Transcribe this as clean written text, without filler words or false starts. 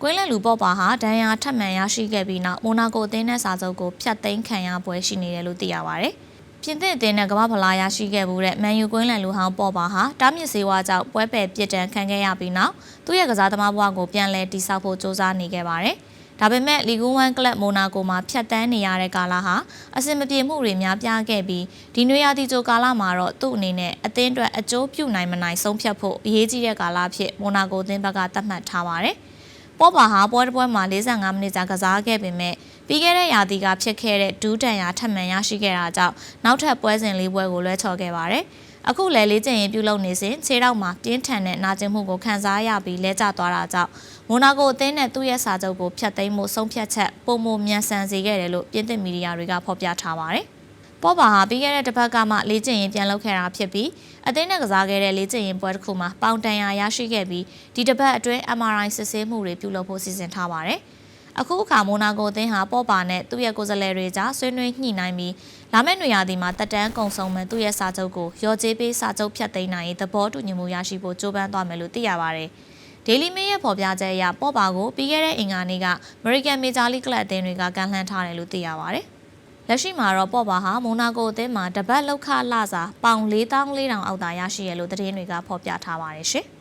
ကွင်းလန်လူပေါ့ပါဟာဒဏ်ရာထပ်မံရရှိခဲ့ပြီးနောက်မိုနာကိုအသင်းနဲ့စာချုပ်ကိုဖျက်သိမ်းခံရပွဲရှိနေတယ်လို့သိရပါတယ်။ပြင်သစ်အသင်းနဲ့ကမ္ဘာဖလားရရှိခဲ့မှုတဲ့မန်ယူကွင်းလန်လူဟောင်းပေါ့ပါဟာတားမြစ်စေဝါကြောင့်ပွဲပယ်ပြစ်ဒဏ်ခံခဲ့ရပြီးနောက်သူ့ရဲ့ကစားသမားဘဝကိုပြန်လည်တည်ဆောက်ဖို့စ조사နေခဲ့ပါတယ်။ဒါပေမဲ့လီဂူး1ကလပ်မိုနာကိုမှာဖျက်တမ်းနေရတဲ့ကာလဟာအဆင်မပြေမှုတွေများပြားခဲ့ပြီးဒီနွေရာသီကြိုကာလမှာတော့သူ့အနေနဲ့အသင်းအတွက်အကျိုးပြုနိုင်မနိုင်ဆုံးဖြတ်ဖို့အရေးကြီးတဲ့ကာလအဖြစ်မိုနာကိုအသင်းဘက်ကသတ်မှတ်ထားပါတယ်။ပေါ့ပါဟာပွဲတစ်ပွဲမှာ45မိနစ်ကြာကစားခဲ့ပေမဲ့ပြီးခဲ့တဲ့ရာသီကဖြစ်ခဲ့တဲ့ဒူးတန်ရာထပ်မံရရှိခဲ့တာကြောင့်နောက်ထပ်ပွဲစဉ်၄ပွဲကိုလွှဲချော်ခဲ့ပါတယ်။အခုလည်းလေးကျင်ရင်ပြုလုပ်နေစဉ်ခြေထောက်မှာပြင်းထန်တဲ့နာကျင်မှုကိုခံစားရပြီးလဲကျသွားတာကြောင့်မိုနာကိုအသင်းနဲ့သူ့ရဲ့စာချုပ်ကိုဖျက်သိမ်းမှုဆုံးဖြတ်ချက်ပုံမမြန်ဆန်စေခဲ့တယ်လို့ပြင်သစ်မီဒီယာတွေကဖော်ပြထားပါတယ်။ပေါ့ပါဟာပြီးခဲ့တဲ့တစ်ပတ်ကမှလေးကျင်ရင်ပြန်လုပ်ခဲ့တာဖြစ်ပြီးအသင်းနဲ့ကစားခဲ့တဲ့လေးကျင်ရင်ပွဲတစ်ခုမှာပေါင်တန်ရာရရှိခဲ့ပြီးဒီတစ်ပတ်အတွင်း MRI စစ်ဆေးမှုတွေပြုလုပ်ဖို့စီစဉ်ထားပါတယ်။အခုအခါမိုနာကိုအသင်းဟာပေါ့ပါနဲ့သူ့ရဲ့ကိုယ်စားလှယ်တွေကြားဆွေးနွေးညှိနှိုင်းပြီးလာမယ့်နွေရာသီမှာတက်တန်းကုံဆုံးမဲ့သူ့ရဲ့စာချုပ်ကိုရော်ကြေးပေးစာချုပ်ဖြတ်သိမ်းနိုင်ရေးသဘောတူညီမှုရရှိဖို့ကြိုးပမ်းသွားမယ်လို့သိရပါတယ်။ Daily Mail ရဲ့ဖော်ပြချက်အရပေါ့ပါကိုပြီးခဲ့တဲ့အင်္ဂါနေ့က American Major League ကလပ်အသင်းတွေကကမ်းလှမ်းထားတယ်လို့သိရပါတယ်။လက်ရှိမှာတော့ပေါ့ပါဟာမိုနာကိုအသင်းမှာတပတ်လောက်ခလစာပေါင်4400အောက်သာရရှိရလို့သတင်းတွေကဖော်ပြထားပါတယ်ရှင်။